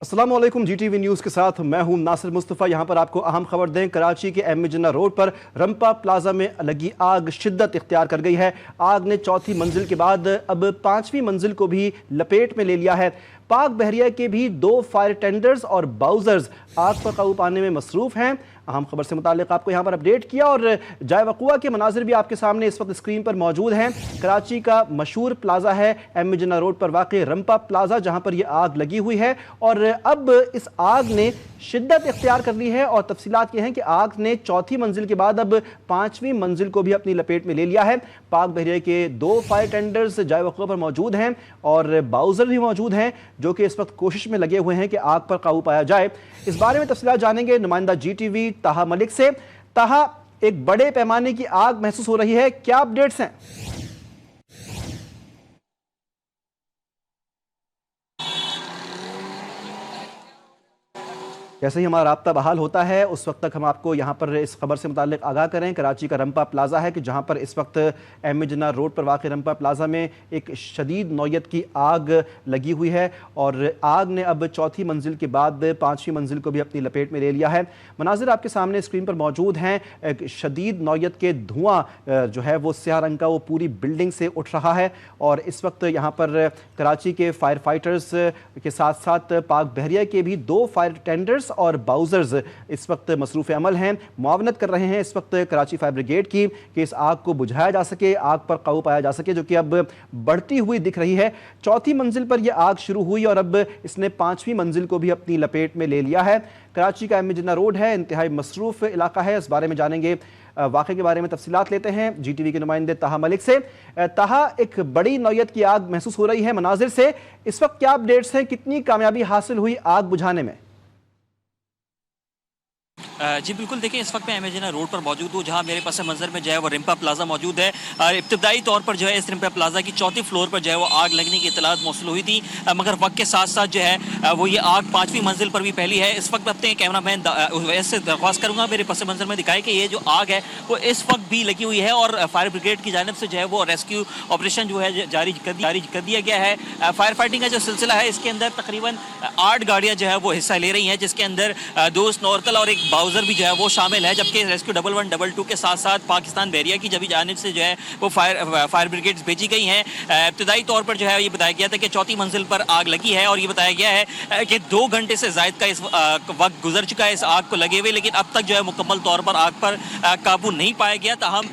अस्सलाम वालेकुम। GTV news के साथ मैं हूं नासिर मुस्तफ़ा। यहां पर आपको अहम खबर दें, कराची के एम ए जिन्ना रोड पर रंपा प्लाजा में लगी आग शिद्दत इख्तियार कर गई है। आग ने चौथी मंजिल के बाद अब पांचवी मंजिल को भी लपेट में ले लिया है। पाक बहरिया के भी 2 फायर टेंडर्स और बाउजर्स आग पर काबू पाने में मसरूफ़ हैं। अहम खबर से मुतालिक आपको यहाँ पर अपडेट किया और जाए वक़ुआ के मनाजिर भी आपके सामने इस वक्त स्क्रीन पर मौजूद हैं। कराची का मशहूर प्लाजा है एम ए जिन्ना रोड पर वाक़ई रंपा प्लाजा, जहाँ पर यह आग लगी हुई है और अब इस आग ने शिद्दत इख्तियार कर ली है। और तफसीलात ये हैं कि आग ने चौथी मंजिल के बाद अब पांचवी मंजिल को भी अपनी लपेट में ले लिया है। पाक बहरिया के 2 फायर टेंडर्स जाए वक़ुआ पर मौजूद हैं और बाउजर भी मौजूद हैं, जो कि इस वक्त कोशिश में लगे हुए हैं कि आग पर काबू पाया जाए। इस बारे में तफसीलात जानेंगे नुमाइंदा GTV ताहा मलिक से। ताहा, एक बड़े पैमाने की आग महसूस हो रही है, क्या अपडेट्स हैं? जैसे ही हमारा राब्ता बहाल होता है उस वक्त तक हम आपको यहाँ पर इस खबर से मुताल्लिक आगाह करें। कराची का रंपा प्लाजा है कि जहाँ पर इस वक्त एम ए जिन्ना रोड पर वाक़ रंपा प्लाजा में एक शदीद नौयत की आग लगी हुई है और आग ने अब चौथी मंजिल के बाद पाँचवीं मंजिल को भी अपनी लपेट में ले लिया है। मनाजिर आपके सामने स्क्रीन पर मौजूद हैं। एक शदीद नौयत के धुआँ जो है वो स्याह रंग का वो पूरी बिल्डिंग से उठ रहा है और इस वक्त यहाँ पर कराची के फायर फाइटर्स के साथ साथ पाक बहरिया के भी 2 फायर टेंडर्स और बाउजर्स इस वक्त मसरूफ़ अमल हैं, मुआवनत कर रहे हैं इस वक्त कराची फायर ब्रिगेड की कि इस आग को बुझाया जा सके, आग पर काबू पाया जा सके, जो कि अब बढ़ती हुई दिख रही है। चौथी मंजिल पर यह आग शुरू हुई और अब इसने पांचवी मंजिल को भी अपनी लपेट में ले लिया है। कराची का एम ए जिन्ना रोड है, इंतहाई मसरूफ़ इलाका है। इस बारे में जानेंगे, वाक़े के बारे में तफसीलात लेते हैं GTV के नुमाइंदे ताहा मलिक से। ताहा, एक बड़ी नौयत की आग महसूस हो रही है मनाजिर से, इस वक्त क्या अपडेट्स हैं, कितनी कामयाबी हासिल हुई आग बुझाने में? जी बिल्कुल, देखिए इस वक्त मैं एम ए जिन्ना रोड पर मौजूद हूँ, जहाँ मेरे पास मंजर में जो है वो रिम्पा प्लाजा मौजूद है। इब्तदाई तौर पर जो है इस रिम्पा प्लाजा की चौथी फ्लोर पर जो है वो आग लगने की इतलात मौसूल हुई थी, मगर वक्त के साथ साथ जो है वो ये आग पाँचवीं मंजिल पर भी फैली है। इस वक्त अपने कैमरा मैन से दरख्वास्त करूँगा मेरे पास मंजर में दिखाए कि ये जो आग है वो इस वक्त भी लगी हुई है और फायर ब्रिगेड की जानिब से जो है वो रेस्क्यू ऑपरेशन जो है जारी कर दिया गया है। फायर फाइटिंग का जो सिलसिला है इसके अंदर तकरीबन 8 गाड़ियाँ जो है वो हिस्सा ले रही हैं, जिसके अंदर 2 स्नॉर्कल और एक बाउजर भी जो है वो शामिल है, जबकि रेस्क्यू 1112 के साथ साथ पाकिस्तान बहरिया की जबी जानिब से जो है वो फायर ब्रिगेड्स भेजी गई हैं। इब्तदाई तौर पर जो है ये बताया गया था कि चौथी मंजिल पर आग लगी है और ये बताया गया है कि 2 घंटे से ज़ायद का इस वक्त गुजर चुका है इस आग को लगे हुए, लेकिन अब तक जो है मुकम्मल तौर पर आग पर काबू नहीं पाया गया। ताहम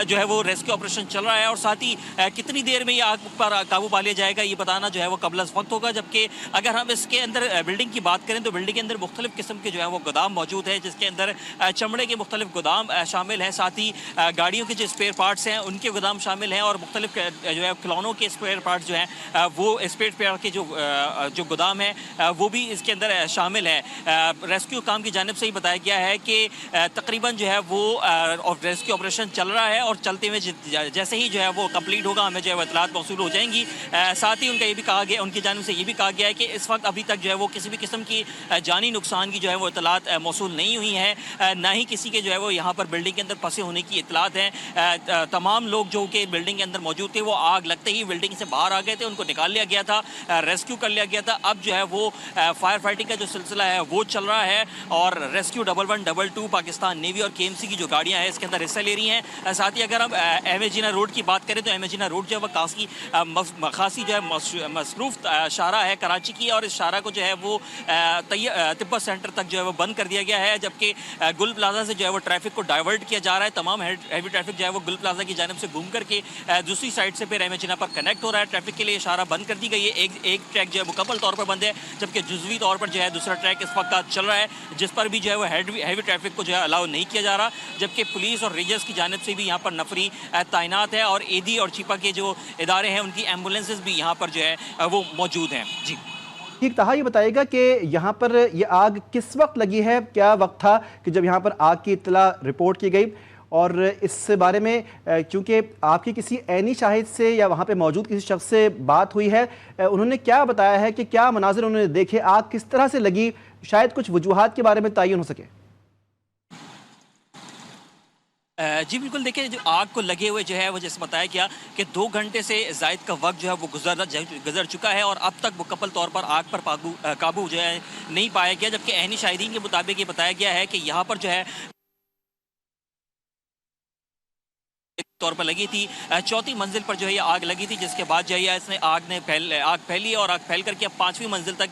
जो है वो रेस्क्यू ऑपरेशन चल रहा है और साथ ही कितनी देर में ये आग पर काबू पा लिया जाएगा ये बताना जो है वो कबल वक्त होगा। जबकि अगर हम इसके अंदर बिल्डिंग की बात करें तो बिल्डिंग के अंदर मुख्तलिफ किस्म के जो है वो गोदाम मौजूद है, जिसके अंदर चमड़े के मुख्तलिफ गोदाम शामिल हैं, साथ ही गाड़ियों के जो स्पेयर पार्ट्स हैं उनके गोदाम शामिल हैं और मुख्तलिफ जो है खिलौनों के स्पेयर पार्ट्स जो हैं वो स्पेयर पार्ट के जो गोदाम है वो भी इसके अंदर शामिल है। रेस्क्यू काम की जानिब से ही बताया गया है कि तकरीबन जो है वो रेस्क्यू ऑपरेशन चल रहा है और चलते हुए जैसे ही जो है वो कंप्लीट होगा हमें जो है इतलात मौसूल हो जाएंगी। साथ ही उनका ये भी कहा गया, उनकी जानिब से ये भी कहा गया है कि इस वक्त अभी तक जो है वो किसी भी किस्म की जानी नुकसान की जो है वो इतलात मौसूल नहीं हुई है, ना ही किसी के जो है वो यहाँ पर बिल्डिंग के अंदर फंसे होने की इतलात हैं। तमाम लोग जो कि बिल्डिंग के अंदर मौजूद थे वो आग लगते ही बिल्डिंग से बाहर आ गए थे, उनको निकाल लिया गया था, रेस्क्यू कर लिया गया था। अब जो है वो फायर फाइटिंग का जो सिलसिला है वो चल रहा है और रेस्क्यू 1112 पाकिस्तान नेवी और KMC की जो गाड़ियाँ हैं इसके अंदर हिस्सा ले रही हैं। साथ ही अगर हम एम ए जिन्ना रोड की बात करें तो एम ए जिन्ना रोड जो है वह खासी जो है मसरूफ शारा है कराची की और इस शारा को जो है वो तिब्बत सेंटर तक जो है वो बंद कर दिया गया है, जबकि गुल प्लाजा से जो है वो ट्रैफिक को डाइवर्ट किया जा रहा है। तमाम हैवी ट्रैफिक जो है वो गुल प्लाजा की जानिब से घूम करके दूसरी साइड से फिर एम ए जिन्ना पर कनेक्ट हो रहा है। ट्रैफिक के लिए इशारा बंद कर दी गई है। एक ट्रैक जो है मुकम्मल तौर पर बंद है, जबकि जुज़वी तौर पर जो है दूसरा ट्रैक इस वक्त चल रहा है, जिस पर भी जो है वो हैवी ट्रैफिक को जो है अलाउ नहीं किया जा रहा, जबकि पुलिस और रेंजर्स की जानिब से भी यहाँ पर नफरी तैनात है और AD और चिपा के जो इदारे हैं उनकी एम्बुलेंसेज भी यहाँ पर जो है वो मौजूद हैं। जी ठीक, ताहा ये बताइएगा कि यहाँ पर ये आग किस वक्त लगी है, क्या वक्त था कि जब यहाँ पर आग की इत्तला रिपोर्ट की गई? और इस बारे में चूँकि आपकी किसी ऐनी शाहिद से या वहाँ पे मौजूद किसी शख्स से बात हुई है, उन्होंने क्या बताया है कि क्या मनाजिर उन्होंने देखे, आग किस तरह से लगी, शायद कुछ वजूहात के बारे में तयन हो सके? जी बिल्कुल, देखिए जो आग को लगे हुए जो है वो जैसे बताया गया कि 2 घंटे से ज़ायद का वक्त जो है वो गुजर चुका है और अब तक मुकम्मल तौर पर आग पर काबू जो है नहीं पाया गया, जबकि ऐनी शाहिदीन के मुताबिक ये बताया गया है कि यहाँ पर जो है तौर पर लगी थी। चौथी मंजिल पर जो है ये आग लगी थी, जिसके बाद जो है इसने आग फैली और आग फैल करके अब 5वीं मंजिल तक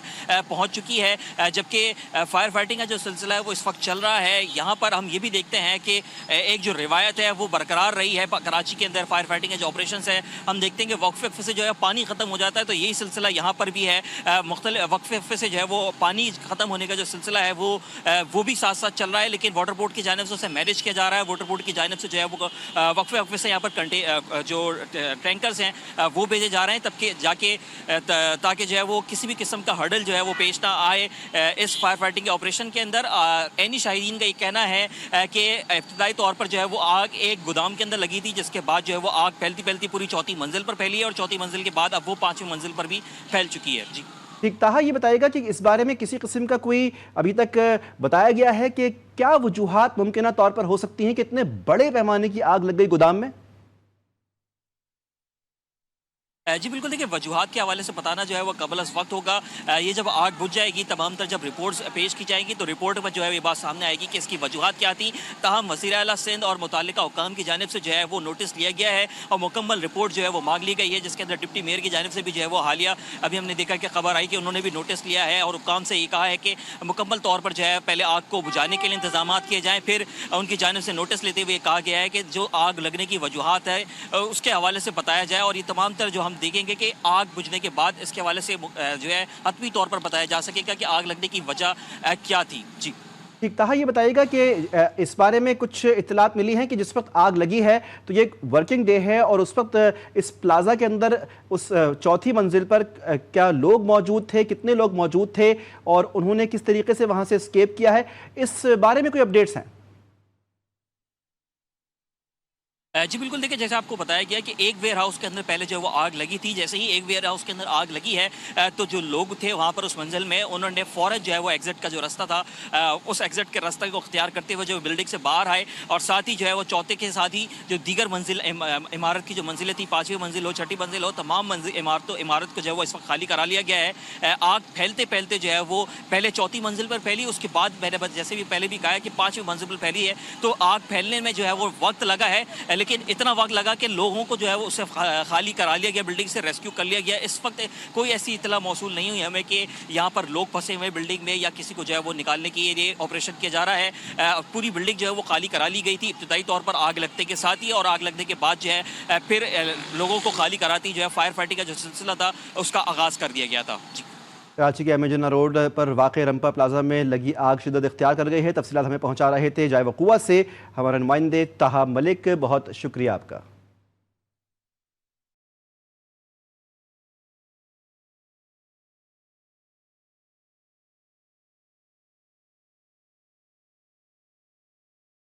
पहुंच चुकी है, जबकि फायर फाइटिंग का जो सिलसिला है वो इस वक्त चल रहा है। यहाँ पर हम ये भी देखते हैं कि एक जो रिवायत है वो बरकरार रही है कराची के अंदर फायर फाइटिंग के जो ऑपरेशन है। हम देखते हैं कि वक्फे से जो है पानी ख़त्म हो जाता है, तो यही सिलसिला यहाँ पर भी है। मुख्तलिफ वक्फे से जो है वो पानी ख़त्म होने का जो सिलसिला है वो भी साथ साथ चल रहा है, लेकिन वाटर बोर्ड की जानिब से उसे मैनेज किया जा रहा है। वाटर बोर्ड की जानिब से जो है वो वक्फे से यहाँ पर जो टैंकर्स हैं वो भेजे जा रहे हैं, तब के जाके ताकि जो है वो किसी भी किस्म का हर्डल जो है वो पेश ना आए इस फायर फाइटिंग के ऑपरेशन के अंदर। ऐनी शाहिदीन का ये कहना है कि इब्तदाई तौर पर जो है वो आग एक गोदाम के अंदर लगी थी, जिसके बाद जो है वो आग फैलती फैलती पूरी चौथी मंजिल पर फैली है और चौथी मंजिल के बाद अब वो 5वीं मंजिल पर भी फैल चुकी है। जी ठीक, ताहा ये बताएगा कि इस बारे में किसी किस्म का कोई अभी तक बताया गया है कि क्या वजूहात मुमकिन तौर पर हो सकती हैं कि इतने बड़े पैमाने की आग लग गई गोदाम में? जी बिल्कुल, देखिए वजूहात के हवाले से बताना जो है वो कबल अज़ वक्त होगा। ये जब आग बुझ जाएगी तमाम तर जब रिपोर्ट्स पेश की जाएंगी तो रिपोर्ट में जो है ये बात सामने आएगी कि इसकी वजूहात क्या थी। ताहम वज़ीर आला सिंध और मुतल्लिका हुकाम की जानिब से जो है वो नोटिस लिया गया है और मुकम्मल रिपोर्ट जो है वो मांग ली गई है, जिसके अंदर डिप्टी मेयर की जानिब से भी जो है वो हालिया अभी हमने देखा कि खबर आई कि उन्होंने भी नोटिस लिया है और हुकाम से ये कहा है कि मुकम्मल तौर पर जो है पहले आग को बुझाने के लिए इंतजाम किए जाएँ। फिर उनकी जानिब से नोटिस लेते हुए कहा गया है कि जो आग लगने की वजूहात है उसके हवाले से बताया जाए और ये तमाम तर जो हम देखेंगे कि आग बुझने के बाद इसके हवाले से जो है हतमी तौर पर बताया जा सकेगा कि आग लगने की वजह क्या थी। जी ठीक, ताहा ये बताइएगा कि इस बारे में कुछ इत्तलात मिली हैं कि जिस वक्त आग लगी है तो ये वर्किंग डे है और उस वक्त इस प्लाजा के अंदर उस चौथी मंजिल पर क्या लोग मौजूद थे, कितने लोग मौजूद थे और उन्होंने किस तरीके से वहां से एस्केप किया है, इस बारे में कोई अपडेट्स हैं? जी बिल्कुल, देखिए जैसे आपको बताया गया कि एक वेयर हाउस के अंदर पहले जो वो आग लगी थी। जैसे ही एक वेयर हाउस के अंदर आग लगी है तो जो लोग थे वहाँ पर उस मंजिल में उन्होंने फ़ौरन जो है वो एग्जिट का जो रास्ता था उस एग्जिट के रास्ते को अख्तियार करते हुए जो बिल्डिंग से बाहर आए और साथ ही जो है वो चौथे के साथ ही जो दीगर मंजिल इमारत की जो मंजिलें थी, 5वीं मंजिल हो, छठी मंजिल हो, तमाम इमारत को जो है वो इस वक्त खाली करा लिया गया है। आग फैलते फैलते जो है वो पहले चौथी मंजिल पर फैली, उसके बाद मैंने जैसे भी पहले भी कहा है कि 5वीं मंजिल पर फैली है। तो आग फैलने में जो है वो वक्त लगा है, लेकिन इतना वक्त लगा कि लोगों को जो है वो उससे खाली करा लिया गया, बिल्डिंग से रेस्क्यू कर लिया गया। इस वक्त कोई ऐसी इतला मौसूल नहीं हुई हमें कि यहाँ पर लोग फंसे हुए बिल्डिंग में या किसी को जो है वो निकालने के लिए ऑपरेशन किया जा रहा है। पूरी बिल्डिंग जो है वो खाली करा ली गई थी इब्तदाई तौर पर आग लगने के साथ ही, और आग लगने के बाद जो है फिर लोगों को खाली कराती जो है फायर फाइटिंग का जो सिलसिला था उसका आगाज़ कर दिया गया था। जी कराची के एमेजना रोड पर वाक़ रंपा प्लाजा में लगी आग शिद्दत इख्तियार कर गई है। तफसीलात हमें पहुँचा रहे थे जाए वक़ुआ से हमारे नुमाइंदे ताहा मलिक, बहुत शुक्रिया आपका।